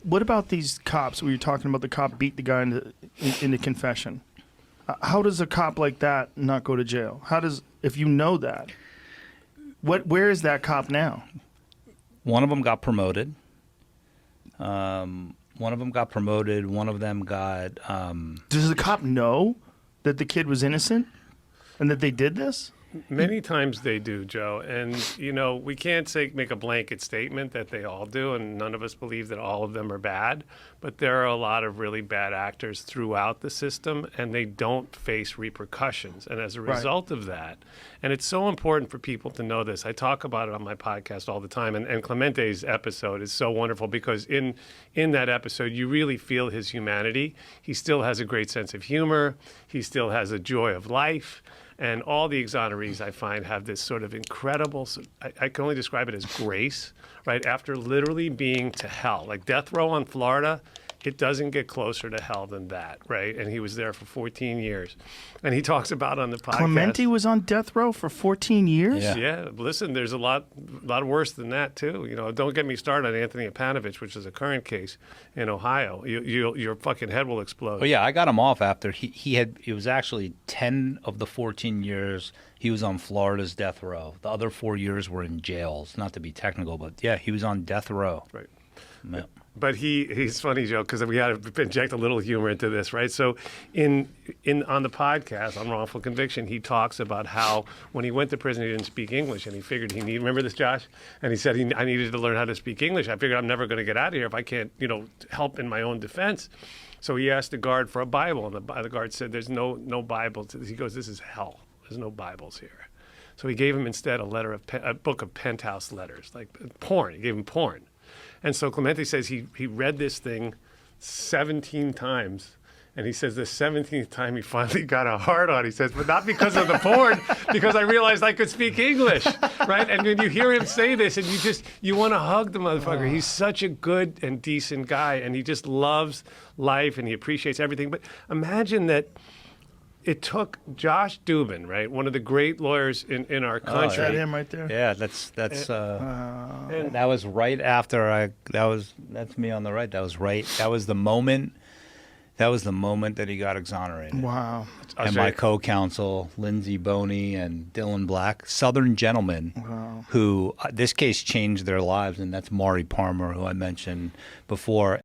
What about these cops? We were talking about the cop beat the guy into confession. How does a cop like that not go to jail? How does, if you know that, where is that cop now? One of them got promoted. One of them got. Does the cop know that the kid was innocent and that they did this? Many times they do, Joe. And, we can't make a blanket statement that they all do, and none of us believe that all of them are bad. But there are a lot of really bad actors throughout the system, and they don't face repercussions. And as a result of that, and it's so important for people to know this. I talk about it on my podcast all the time, and Clemente's episode is so wonderful because in that episode, you really feel his humanity. He still has a great sense of humor. He still has a joy of life. And all the exonerees, I find, have this sort of incredible, I can only describe it as grace, right? After literally being to hell. Like death row on Florida, it doesn't get closer to hell than that, right? And he was there for 14 years. And he talks about on the podcast. Clemente was on death row for 14 years? Yeah. Listen, there's a lot worse than that, too. Don't get me started on Anthony Epanovich, which is a current case in Ohio. Your fucking head will explode. Oh, yeah, I got him off after it was actually 10 of the 14 years he was on Florida's death row. The other 4 years were in jails, not to be technical, but yeah, he was on death row. Right. Yeah. But he's funny, Joe, because we had to inject a little humor into this, right? So on the podcast, on Wrongful Conviction, he talks about how when he went to prison, he didn't speak English, and he figured remember this, Josh? And he said, I needed to learn how to speak English. I figured I'm never going to get out of here if I can't, help in my own defense. So he asked the guard for a Bible, and the guard said, there's no Bible. He goes, this is hell. There's no Bibles here. So he gave him instead a book of penthouse letters, like porn. He gave him porn. And so Clemente says he read this thing 17 times. And he says the 17th time he finally got a hard on. He says, but not because of the porn, because I realized I could speak English, right? And when you hear him say this, and you want to hug the motherfucker. He's such a good and decent guy, and he just loves life, and he appreciates everything. But imagine that it took Josh Dubin, right, one of the great lawyers in our country. Is that him right there? Yeah, that's that was right after that's me on the right. That was the moment that he got exonerated. Wow. And my co-counsel, Lindsey Boney and Dylan Black, Southern gentlemen who, this case changed their lives, and that's Maury Palmer, who I mentioned before.